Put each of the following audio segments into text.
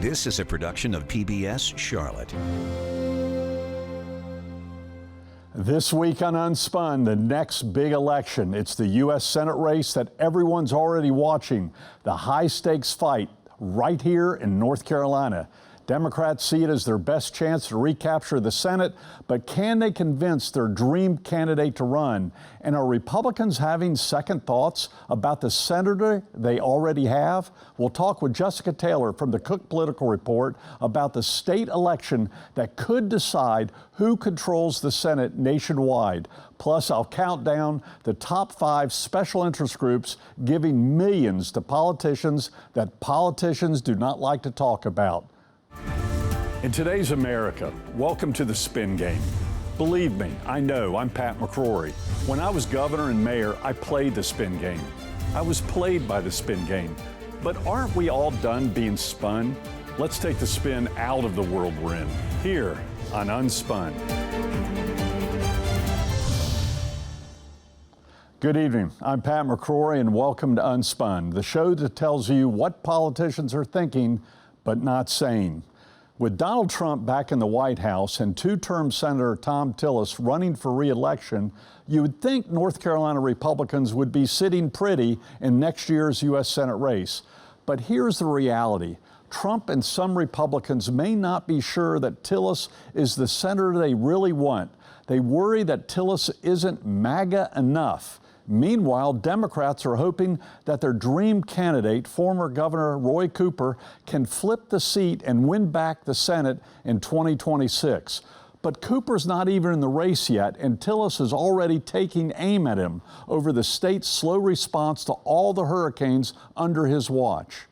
This is a production of PBS Charlotte. This week on Unspun, the next big election. It's the U.S. Senate race that everyone's already watching. The high-stakes fight right here in North Carolina. Democrats see it as their best chance to recapture the Senate, but can they convince their dream candidate to run? And are Republicans having second thoughts about the senator they already have? We'll talk with Jessica Taylor from the Cook Political Report about the state election that could decide who controls the Senate nationwide. Plus, I'll count down the top 5 special interest groups giving millions to politicians that politicians do not like to talk about. In today's America, welcome to the Spin Game. Believe me, I know, I'm Pat McCrory. When I was governor and mayor, I played the Spin Game. I was played by the Spin Game. But aren't we all done being spun? Let's take the spin out of the world we're in, here on Unspun. Good evening, I'm Pat McCrory and welcome to Unspun, the show that tells you what politicians are thinking but not saying. With Donald Trump back in the White House and two-term Senator Thom Tillis running for re-election, you would think North Carolina Republicans would be sitting pretty in next year's U.S. Senate race. But here's the reality. Trump and some Republicans may not be sure that Tillis is the senator they really want. They worry that Tillis isn't MAGA enough. Meanwhile, Democrats are hoping that their dream candidate, former Governor Roy Cooper, can flip the seat and win back the Senate in 2026. But Cooper's not even in the race yet, and Tillis is already taking aim at him over the state's slow response to all the hurricanes under his watch.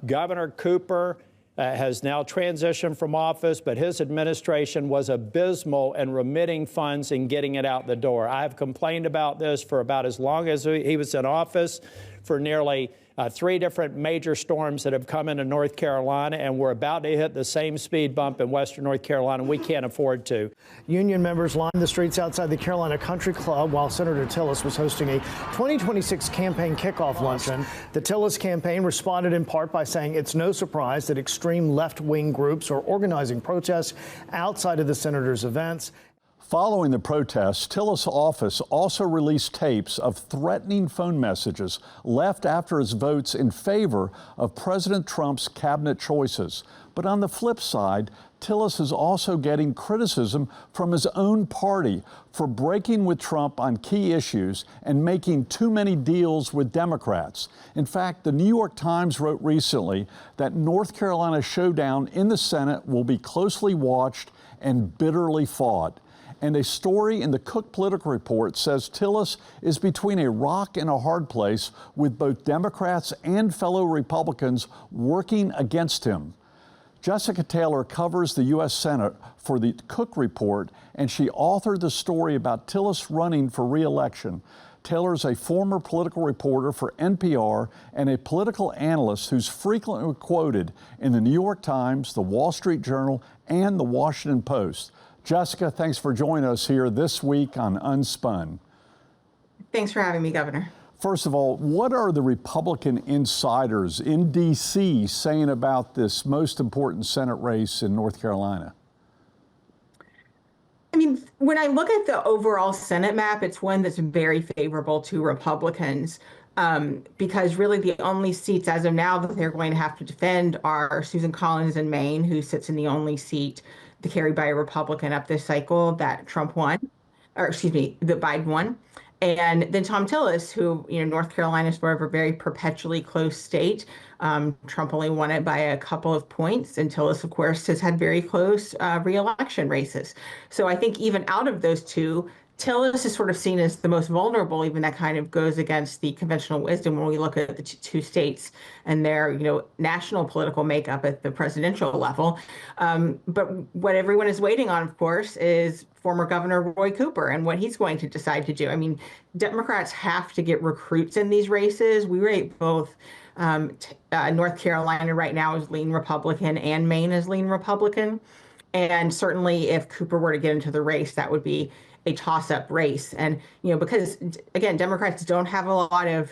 Governor Cooper has now transitioned from office, but his administration was abysmal in remitting funds and getting it out the door. I've complained about this for about as long as he was in office, for nearly 3 different major storms that have come into North Carolina, and we're about to hit the same speed bump in Western North Carolina. We can't afford to. Union members lined the streets outside the Carolina Country Club while Senator Tillis was hosting a 2026 campaign kickoff luncheon. The Tillis campaign responded in part by saying it's no surprise that extreme left-wing groups are organizing protests outside of the senator's events. Following the protests, Tillis' office also released tapes of threatening phone messages left after his votes in favor of President Trump's cabinet choices. But on the flip side, Tillis is also getting criticism from his own party for breaking with Trump on key issues and making too many deals with Democrats. In fact, the New York Times wrote recently that North Carolina's showdown in the Senate will be closely watched and bitterly fought. And a story in the Cook Political Report says Tillis is between a rock and a hard place, with both Democrats and fellow Republicans working against him. Jessica Taylor covers the U.S. Senate for the Cook Report, and she authored the story about Tillis running for re-election. Taylor's a former political reporter for NPR and a political analyst who's frequently quoted in the New York Times, the Wall Street Journal, and the Washington Post. Jessica, thanks for joining us here this week on Unspun. Thanks for having me, Governor. First of all, what are the Republican insiders in D.C. saying about this most important Senate race in North Carolina? I mean, when I look at the overall Senate map, it's one that's very favorable to Republicans, because really the only seats as of now that they're going to have to defend are Susan Collins in Maine, who sits in the only seat carried by a Republican up this cycle that Trump won, or excuse me, that Biden won. And then Thom Tillis, who, North Carolina is sort of a very perpetually close state. Trump only won it by a couple of points, and Tillis, of course, has had very close re-election races. So I think even out of those two, Tillis is sort of seen as the most vulnerable. Even that kind of goes against the conventional wisdom when we look at the two states and their, national political makeup at the presidential level. But what everyone is waiting on, of course, is former Governor Roy Cooper and what he's going to decide to do. I mean, Democrats have to get recruits in these races. We rate both North Carolina right now as lean Republican and Maine as lean Republican. And certainly if Cooper were to get into the race, that would be a toss-up race. And, because, again, Democrats don't have a lot of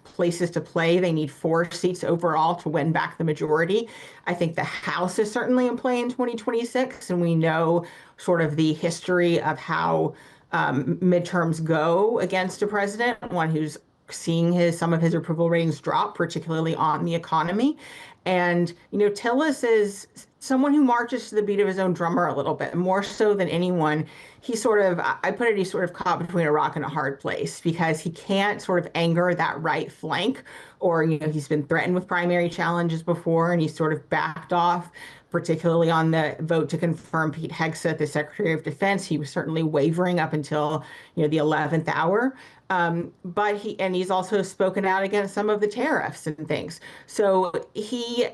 places to play. They need 4 seats overall to win back the majority. I think the House is certainly in play in 2026, and we know sort of the history of how midterms go against a president, one who's seeing some of his approval ratings drop, particularly on the economy. And, Tillis is someone who marches to the beat of his own drummer a little bit, more so than anyone. He's sort of caught between a rock and a hard place, because he can't sort of anger that right flank, or, he's been threatened with primary challenges before, and he's sort of backed off, particularly on the vote to confirm Pete Hegseth as Secretary of Defense. He was certainly wavering up until, the 11th hour. But he's also spoken out against some of the tariffs and things. So he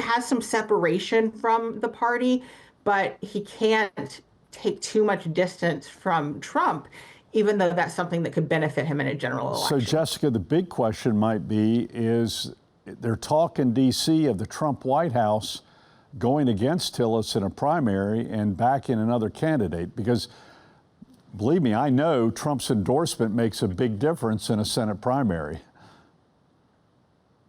has some separation from the party, but he can't take too much distance from Trump, even though that's something that could benefit him in a general election. So, Jessica, the big question might be, is there talk in D.C. of the Trump White House going against Tillis in a primary and backing another candidate? Because, believe me, I know Trump's endorsement makes a big difference in a Senate primary.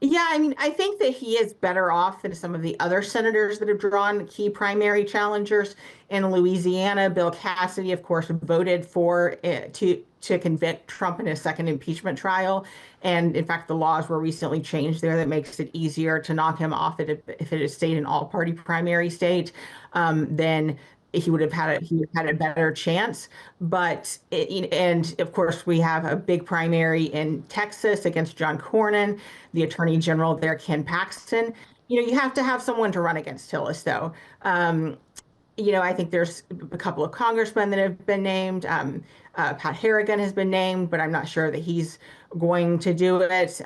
Yeah, I think that he is better off than some of the other senators that have drawn key primary challengers. In Louisiana, Bill Cassidy, of course, voted for to convict Trump in his second impeachment trial. And in fact, the laws were recently changed there that makes it easier to knock him off if it had stayed an all-party primary state. Then he would have had a better chance. But and of course, we have a big primary in Texas against John Cornyn, the Attorney General there, Ken Paxton. You have to have someone to run against Tillis, though. I think there's a couple of congressmen that have been named. Pat Harrigan has been named, but I'm not sure that he's going to do it.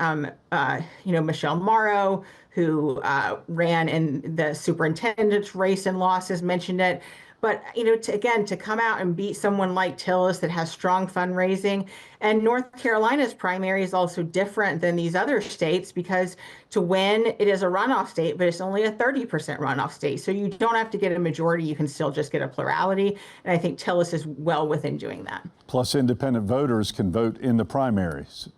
Michelle Morrow, who ran in the superintendent's race and lost, has mentioned it. But, to come out and beat someone like Tillis that has strong fundraising. And North Carolina's primary is also different than these other states, because to win, it is a runoff state, but it's only a 30% runoff state. So you don't have to get a majority. You can still just get a plurality. And I think Tillis is well within doing that. Plus, independent voters can vote in the primaries.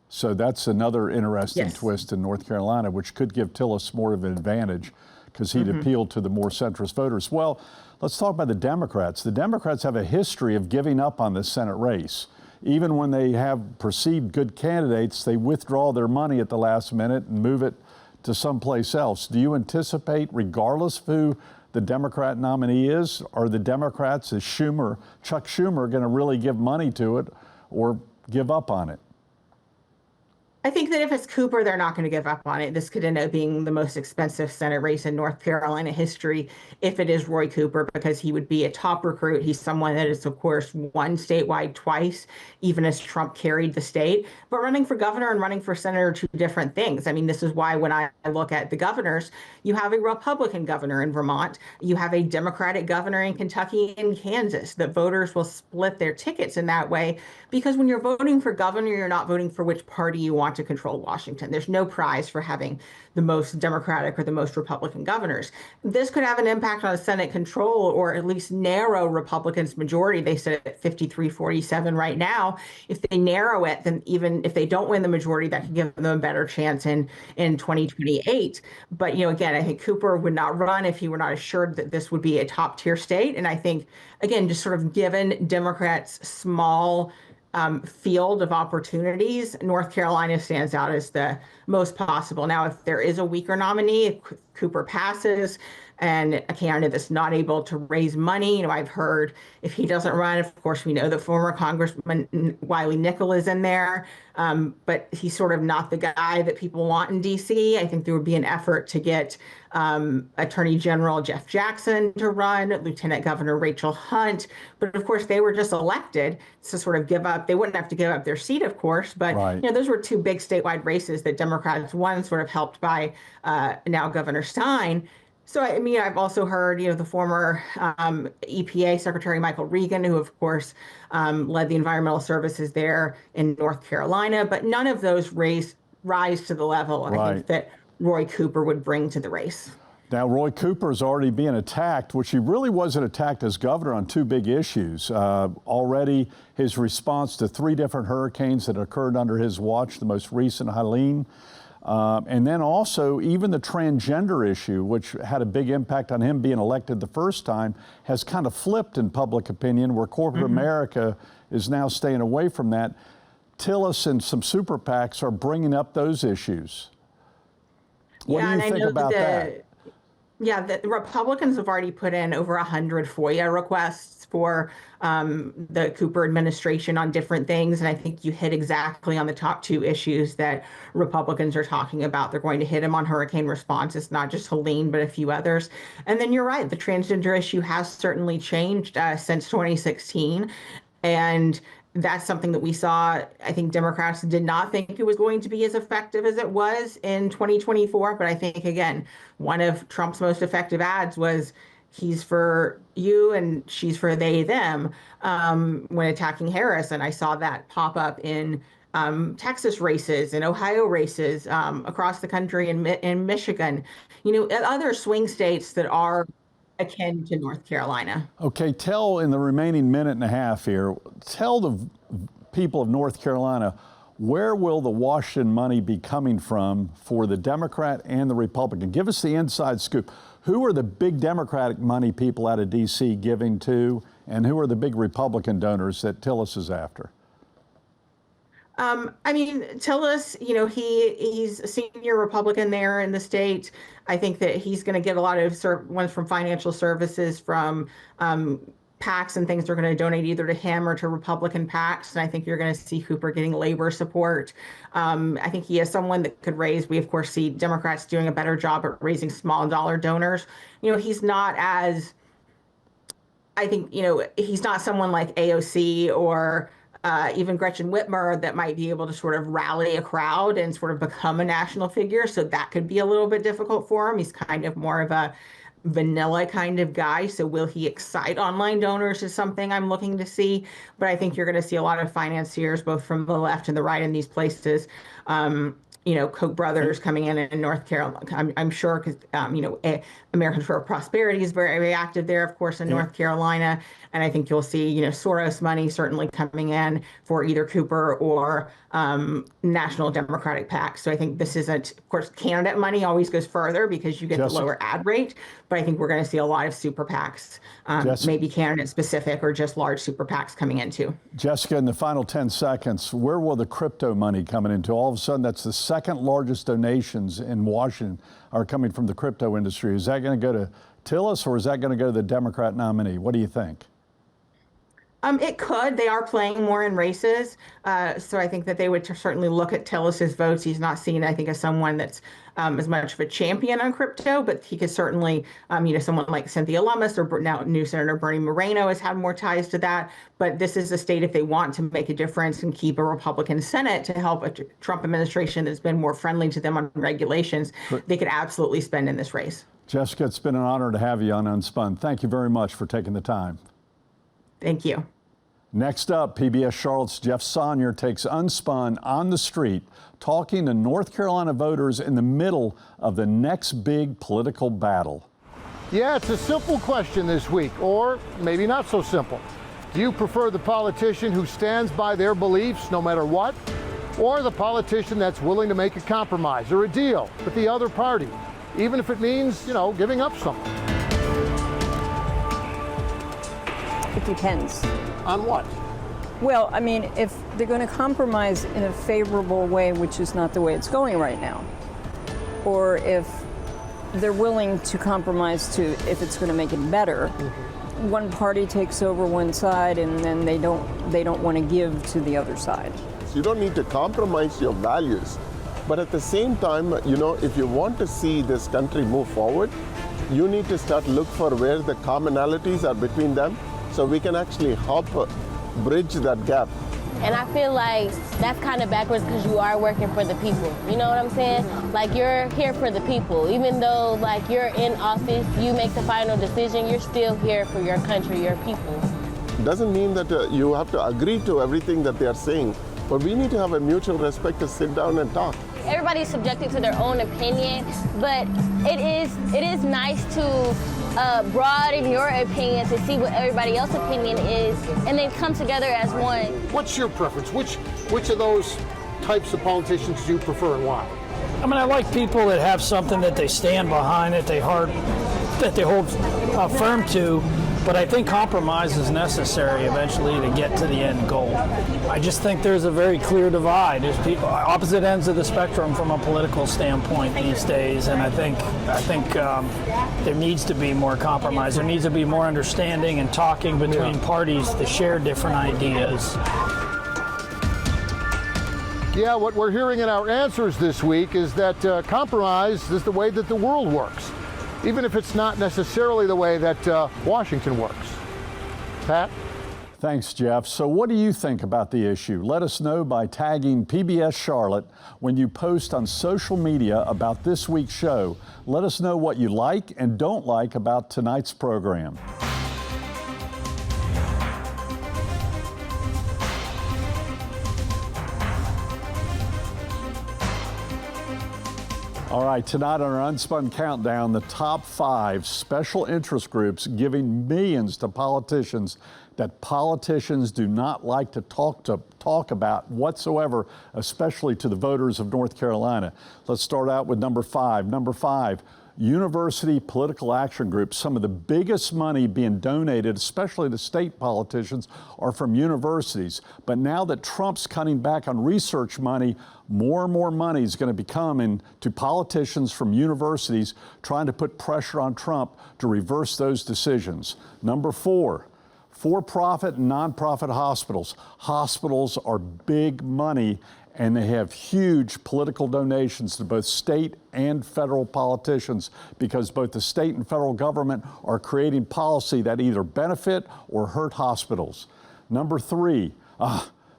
So that's another interesting twist in North Carolina, which could give Tillis more of an advantage, because he'd appeal to the more centrist voters. Well, let's talk about the Democrats. The Democrats have a history of giving up on this Senate race. Even when they have perceived good candidates, they withdraw their money at the last minute and move it to someplace else. Do you anticipate, regardless of who the Democrat nominee is, are the Democrats, as Chuck Schumer, going to really give money to it or give up on it? I think that if it's Cooper, they're not going to give up on it. This could end up being the most expensive Senate race in North Carolina history if it is Roy Cooper, because he would be a top recruit. He's someone that has, of course, won statewide twice, even as Trump carried the state. But running for governor and running for senator are two different things. This is why when I look at the governors, you have a Republican governor in Vermont. You have a Democratic governor in Kentucky and Kansas. The voters will split their tickets in that way, because when you're voting for governor, you're not voting for which party you want to control Washington. There's no prize for having the most Democratic or the most Republican governors. This could have an impact on Senate control, or at least narrow Republicans' majority. They sit at 53-47 right now. If they narrow it, then even if they don't win the majority, that could give them a better chance in 2028. But, again, I think Cooper would not run if he were not assured that this would be a top tier state. And I think, again, just sort of given Democrats' small field of opportunities, North Carolina stands out as the most possible. Now, if there is a weaker nominee, if Cooper passes and a candidate that's not able to raise money, I've heard if he doesn't run, of course, we know that former Congressman Wiley Nickel is in there, but he's sort of not the guy that people want in D.C. I think there would be an effort to get Attorney General Jeff Jackson to run, Lieutenant Governor Rachel Hunt. But of course, they were just elected to sort of give up. They wouldn't have to give up their seat, of course. But those were two big statewide races that Democrats won, sort of helped by now Governor Stein. So, I've also heard, the former EPA Secretary Michael Regan, who, of course, led the environmental services there in North Carolina. But none of those rise to the level, I think, that Roy Cooper would bring to the race. Now, Roy Cooper is already being attacked, which he really wasn't attacked as governor on two big issues. Already, his response to 3 different hurricanes that occurred under his watch, the most recent, Helene. And then also, even the transgender issue, which had a big impact on him being elected the first time, has kind of flipped in public opinion, where corporate America is now staying away from that. Tillis and some super PACs are bringing up those issues. What do you think about that? Yeah, the Republicans have already put in over 100 FOIA requests for the Cooper administration on different things. And I think you hit exactly on the top 2 issues that Republicans are talking about. They're going to hit him on hurricane response. It's not just Helene, but a few others. And then you're right, the transgender issue has certainly changed since 2016. And that's something that we saw. I think Democrats did not think it was going to be as effective as it was in 2024. But I think, again, one of Trump's most effective ads was he's for you and she's for they, them, when attacking Harris. And I saw that pop up in Texas races and Ohio races across the country in Michigan, other swing states that are akin to North Carolina. Okay, tell in the remaining minute and a half here, tell the people of North Carolina, where will the Washington money be coming from for the Democrat and the Republican? Give us the inside scoop. Who are the big Democratic money people out of D.C. giving to, and who are the big Republican donors that Tillis is after? Tillis, he's a senior Republican there in the state. I think that he's going to get a lot of ones from financial services, from PACs and things. They're going to donate either to him or to Republican PACs. And I think you're going to see Cooper getting labor support. I think he is someone that could raise. We, of course, see Democrats doing a better job at raising small dollar donors. He's not as, I think, he's not someone like AOC or even Gretchen Whitmer that might be able to sort of rally a crowd and sort of become a national figure. So that could be a little bit difficult for him. He's kind of more of a vanilla kind of guy. So will he excite online donors is something I'm looking to see. But I think you're going to see a lot of financiers, both from the left and the right in these places. Koch brothers coming in North Carolina. I'm sure because, Americans for Prosperity is very, very active there, of course, in North Carolina. And I think you'll see, Soros money certainly coming in for either Cooper or national Democratic PACs. So I think this isn't, of course, candidate money always goes further because you get the lower ad rate. But I think we're going to see a lot of super PACs, maybe candidate specific or just large super PACs coming in too. Jessica, in the final 10 seconds, where will the crypto money coming into? All of a sudden, that's the second largest donations in Washington are coming from the crypto industry. Is that going to go to Tillis or is that going to go to the Democrat nominee? What do you think? It could. They are playing more in races. So I think that they would certainly look at Tillis's votes. He's not seen, I think, as someone that's as much of a champion on crypto, but he could certainly, someone like Cynthia Lummis or now new Senator Bernie Moreno has had more ties to that. But this is a state, if they want to make a difference and keep a Republican Senate to help a Trump administration that's been more friendly to them on regulations, they could absolutely spend in this race. Jessica, it's been an honor to have you on Unspun. Thank you very much for taking the time. Thank you. Next up, PBS Charlotte's Jeff Sonnier takes Unspun on the street, talking to North Carolina voters in the middle of the next big political battle. Yeah, it's a simple question this week, or maybe not so simple. Do you prefer the politician who stands by their beliefs no matter what, or the politician that's willing to make a compromise or a deal with the other party, even if it means, giving up something? It depends. On what? Well, if they're going to compromise in a favorable way, which is not the way it's going right now, or if they're willing to compromise if it's going to make it better, one party takes over one side and then they don't want to give to the other side. You don't need to compromise your values, but at the same time, if you want to see this country move forward, you need to start look for where the commonalities are between them, so we can actually help bridge that gap. And I feel like that's kind of backwards because you are working for the people. You know what I'm saying? Like, you're here for the people. Even though, like, you're in office, you make the final decision, you're still here for your country, your people. Doesn't mean that you have to agree to everything that they are saying, but we need to have a mutual respect to sit down and talk. everybody's subjected to their own opinion, but it is nice to broaden your opinion to see what everybody else's opinion is, and then come together as one. What's your preference? Which of those types of politicians do you prefer and why? I mean, I like people that have something that they stand behind, that they hold firm to, but I think compromise is necessary eventually to get to the end goal. I just think there's a very clear divide. There's people opposite ends of the spectrum from a political standpoint these days, and I think there needs to be more compromise. There needs to be more understanding and talking between parties to share different ideas. Yeah, what we're hearing in our answers this week is that compromise is the way that the world works, even if it's not necessarily the way that Washington works. Pat? Thanks, Jeff. So what do you think about the issue? Let us know by tagging PBS Charlotte when you post on social media about this week's show. Let us know what you like and don't like about tonight's program. All right, tonight on our Unspun Countdown, the top 5 special interest groups giving millions to politicians that politicians do not like to talk about whatsoever, especially to the voters of North Carolina. Let's start out with number 5. Number 5, university political action groups. Some of the biggest money being donated, especially to state politicians, are from universities. But now that Trump's cutting back on research money, more and more money is going to be coming to politicians from universities trying to put pressure on Trump to reverse those decisions. Number 4, for-profit and nonprofit hospitals. Hospitals are big money, and they have huge political donations to both state and federal politicians because both the state and federal government are creating policy that either benefit or hurt hospitals. Number 3,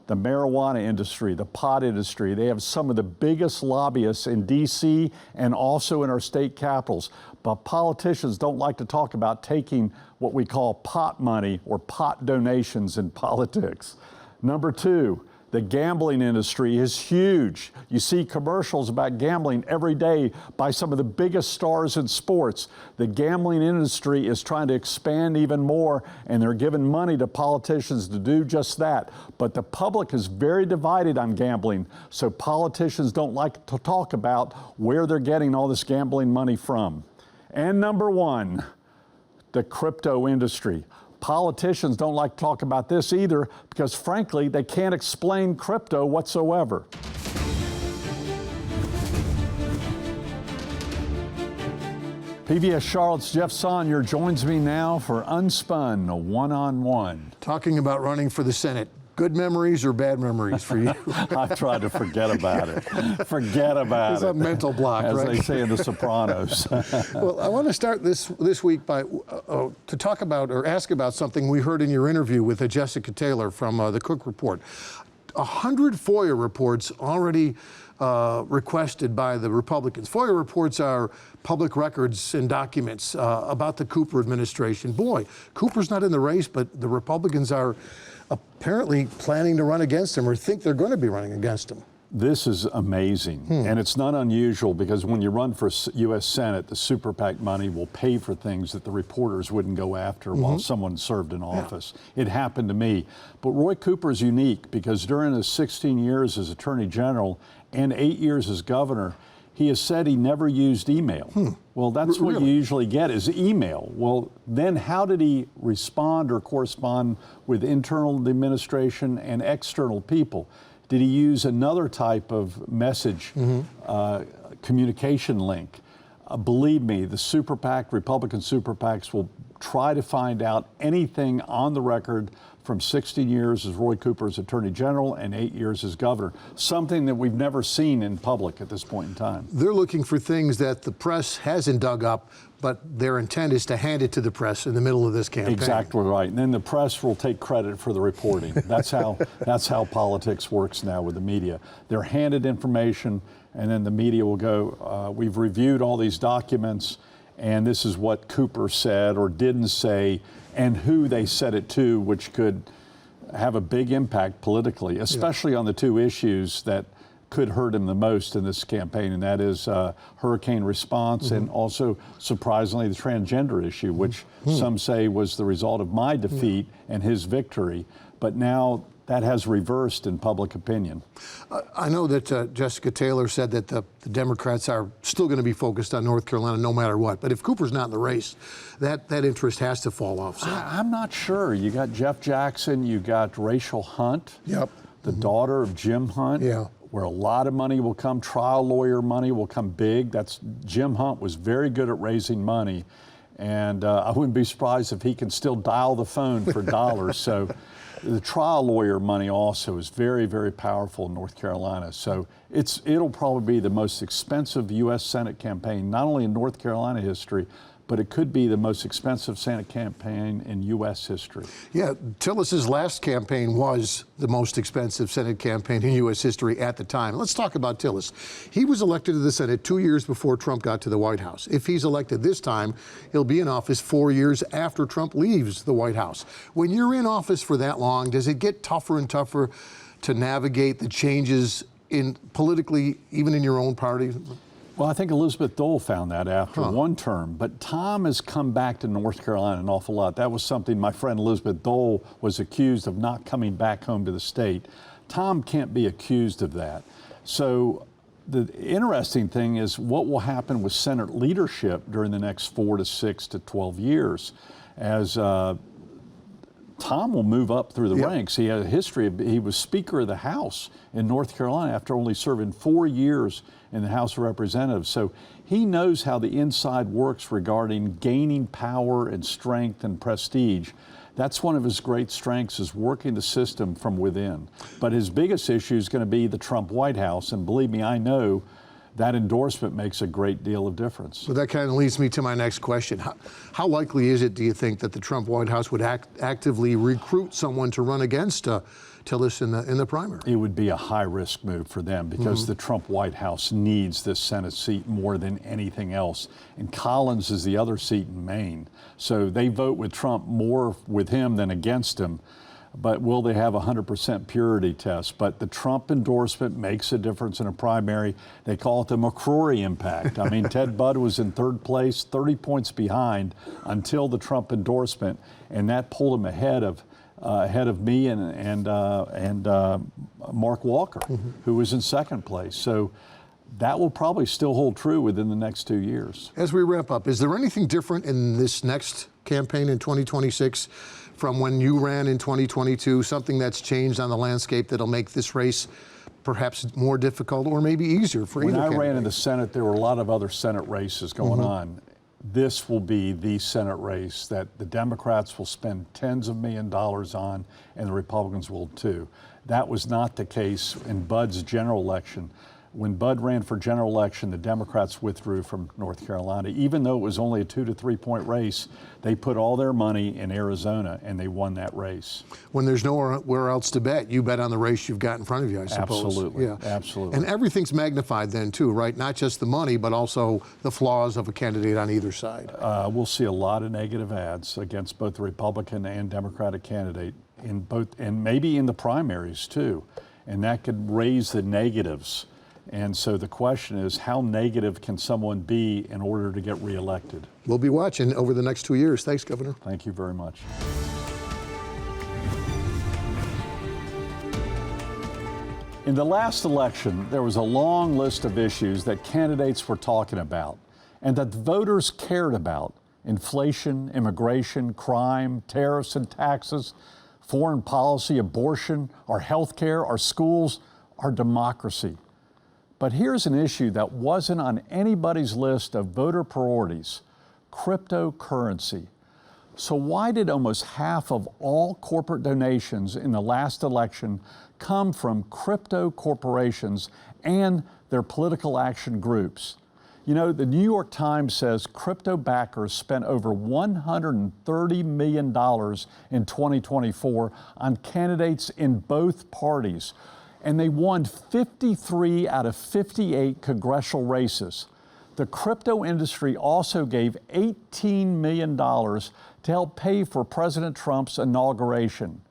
the marijuana industry, the pot industry. They have some of the biggest lobbyists in D.C. and also in our state capitals. But politicians don't like to talk about taking what we call pot money or pot donations in politics. Number 2, the gambling industry is huge. You see commercials about gambling every day by some of the biggest stars in sports. The gambling industry is trying to expand even more, and they're giving money to politicians to do just that. But the public is very divided on gambling, so politicians don't like to talk about where they're getting all this gambling money from. And number 1, the crypto industry. Politicians don't like to talk about this either because, frankly, they can't explain crypto whatsoever. PBS Charlotte's Jeff Sonnier joins me now for Unspun, a one-on-one. Talking about running for the Senate. Good memories or bad memories for you? I tried to forget about it. Forget about It's it. a mental block, as right? they say in The Sopranos. Well, I want to start this week by to talk about or ask about something we heard in your interview with Jessica Taylor from the Cook Report. 100 FOIA reports already requested by the Republicans. FOIA reports are public records and documents about the Cooper administration. Boy, Cooper's not in the race, but the Republicans are apparently planning to run against him or think they're going to be running against him. This is amazing, and it's not unusual because when you run for U.S. Senate, the super PAC money will pay for things that the reporters wouldn't go after while someone served in office. It happened to me. But Roy Cooper is unique because during his 16 years as Attorney General and 8 years as governor, he has said he never used email. Well, that's what you usually get is email. Well, then how did he respond or correspond with internal administration and external people? Did he use another type of message communication link? Believe me, the super PAC, Republican super PACs will try to find out anything on the record from 16 years as Roy Cooper's Attorney General and 8 years as governor, something that we've never seen in public at this point in time. They're looking for things that the press hasn't dug up, but their intent is to hand it to the press in the middle of this campaign. Exactly right. And then the press will take credit for the reporting. That's how politics works now with the media. They're handed information, and then the media will go, we've reviewed all these documents, and this is what Cooper said or didn't say, and who they said it to, which could have a big impact politically, especially on the two issues that could hurt him the most in this campaign, and that is hurricane response and also, surprisingly, the transgender issue, which some say was the result of my defeat and his victory. But now that has reversed in public opinion. I know that Jessica Taylor said that the Democrats are still going to be focused on North Carolina no matter what. But if Cooper's not in the race, that interest has to fall off. So. I'm not sure. You got Jeff Jackson, you got Rachel Hunt, Yep. the daughter of Jim Hunt, Yeah. where a lot of money will come, trial lawyer money will come big. Jim Hunt was very good at raising money. And I wouldn't be surprised if he can still dial the phone for dollars. So the trial lawyer money also is very, very powerful in North Carolina. So it'll probably be the most expensive U.S. Senate campaign, not only in North Carolina history, but it could be the most expensive Senate campaign in U.S. history. Yeah, Tillis's last campaign was the most expensive Senate campaign in U.S. history at the time. Let's talk about Tillis. He was elected to the Senate 2 years before Trump got to the White House. If he's elected this time, he'll be in office 4 years after Trump leaves the White House. When you're in office for that long, does it get tougher and tougher to navigate the changes in politically, even in your own party? Well, I think Elizabeth Dole found that after one term, but Tom has come back to North Carolina an awful lot. That was something my friend Elizabeth Dole was accused of not coming back home to the state. Tom can't be accused of that. So the interesting thing is what will happen with Senate leadership during the next 4 to 6 to 12 years as Tom will move up through the ranks. He had a history he was Speaker of the House in North Carolina after only serving 4 years in the House of Representatives. So he knows how the inside works regarding gaining power and strength and prestige. That's one of his great strengths, is working the system from within. But his biggest issue is going to be the Trump White House. And believe me, I know that endorsement makes a great deal of difference. So that kind of leads me to my next question. How likely is it, do you think, that the Trump White House would actively recruit someone to run against Tillis in the primary? It would be a high-risk move for them because the Trump White House needs this Senate seat more than anything else. And Collins is the other seat in Maine. So they vote with Trump more with him than against him. But will they have a 100% purity test? But the Trump endorsement makes a difference in a primary. They call it the McCrory impact. I mean, Ted Budd was in third place, 30 points behind until the Trump endorsement, and that pulled him ahead of me and Mark Walker, who was in second place. So that will probably still hold true within the next 2 years. As we wrap up, is there anything different in this next campaign in 2026 from when you ran in 2022, something that's changed on the landscape that'll make this race perhaps more difficult or maybe easier for either candidate? When I ran in the Senate, there were a lot of other Senate races going on. This will be the Senate race that the Democrats will spend tens of millions of dollars on, and the Republicans will too. That was not the case in Budd's general election. When Budd ran for general election, the Democrats withdrew from North Carolina. Even though it was only a 2 to 3 point race, they put all their money in Arizona and they won that race. When there's nowhere else to bet, you bet on the race you've got in front of you, I suppose. Absolutely, Yeah. absolutely. And everything's magnified then too, right? Not just the money, but also the flaws of a candidate on either side. We'll see a lot of negative ads against both the Republican and Democratic candidate in both, and maybe in the primaries too. And that could raise the negatives. And so the question is, how negative can someone be in order to get reelected? We'll be watching over the next 2 years. Thanks, Governor. Thank you very much. In the last election, there was a long list of issues that candidates were talking about and that the voters cared about: inflation, immigration, crime, tariffs and taxes, foreign policy, abortion, our health care, our schools, our democracy. But here's an issue that wasn't on anybody's list of voter priorities: cryptocurrency. So why did almost half of all corporate donations in the last election come from crypto corporations and their political action groups? You know, the New York Times says crypto backers spent over $130 million in 2024 on candidates in both parties, and they won 53 out of 58 congressional races. The crypto industry also gave $18 million to help pay for President Trump's inauguration.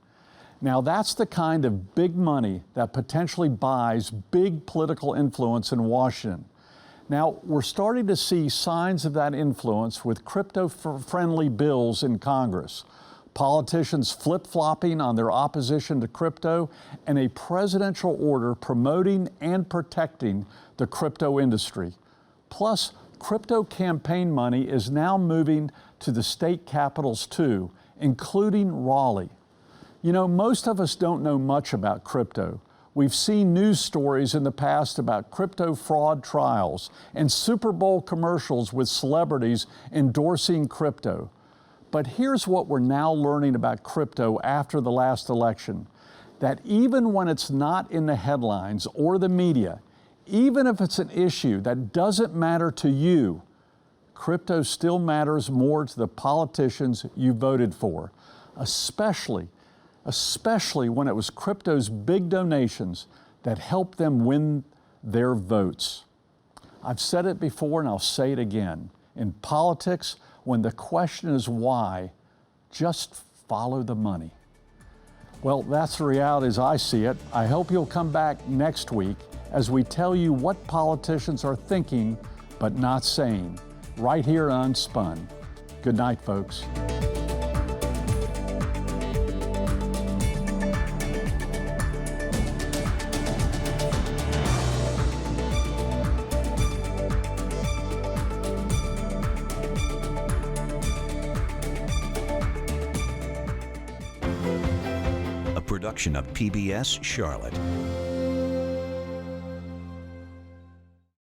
Now, that's the kind of big money that potentially buys big political influence in Washington. Now, we're starting to see signs of that influence with crypto-friendly bills in Congress, politicians flip-flopping on their opposition to crypto, and a presidential order promoting and protecting the crypto industry. Plus, crypto campaign money is now moving to the state capitals too, including Raleigh. You know, most of us don't know much about crypto. We've seen news stories in the past about crypto fraud trials and Super Bowl commercials with celebrities endorsing crypto. But here's what we're now learning about crypto after the last election, that even when it's not in the headlines or the media, even if it's an issue that doesn't matter to you, crypto still matters more to the politicians you voted for, especially when it was crypto's big donations that helped them win their votes. I've said it before and I'll say it again. In politics, when the question is why, just follow the money. Well, that's the reality as I see it. I hope you'll come back next week as we tell you what politicians are thinking but not saying, right here on Unspun. Good night, folks. A production of PBS Charlotte.